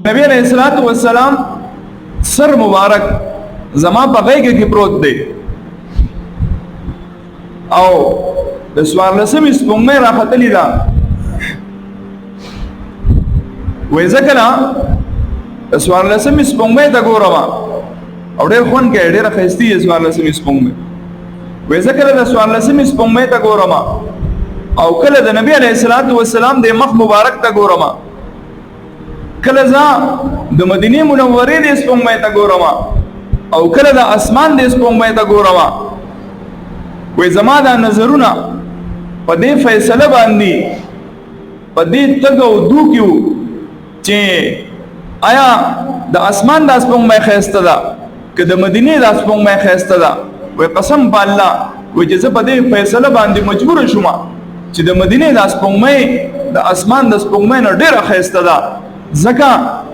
نبی علیہ الصلوۃ والسلام سر مبارک زما په غیږ کې پروت دی او د څوارلسمې سپوږمۍ راختلې ده وایي زه کله د څوارلسمې سپوږمۍ ته ګورم او ډېر خوند کوي ډېره ښایستې ده څوارلسمې سپوږمۍ وایي زه کله د څوارلسمې سپوږمۍ ته ګورم او کله د نبی علیه الصلوۃ والسلام د مخ مبارک ته ګورم کله زه د مدینې منورې د سپوږمۍ ته ګورم او کله د اسمان د سپوږمۍ ته ګورم وایي زما دا نظرونه په دې فیصله باندې په دې تګ او دو کې چې آیا د اسمان د سپوږمۍ ښایسته ده که د مدینې د سپوږمۍ ښایسته ده وایي قسم په الله وایي چې زه په دې فیصله باندې مجبور شوم چې د مدینې د سپوږمۍ د اسمان د سپوږمۍ نه ډېره ښایسته ده ځکه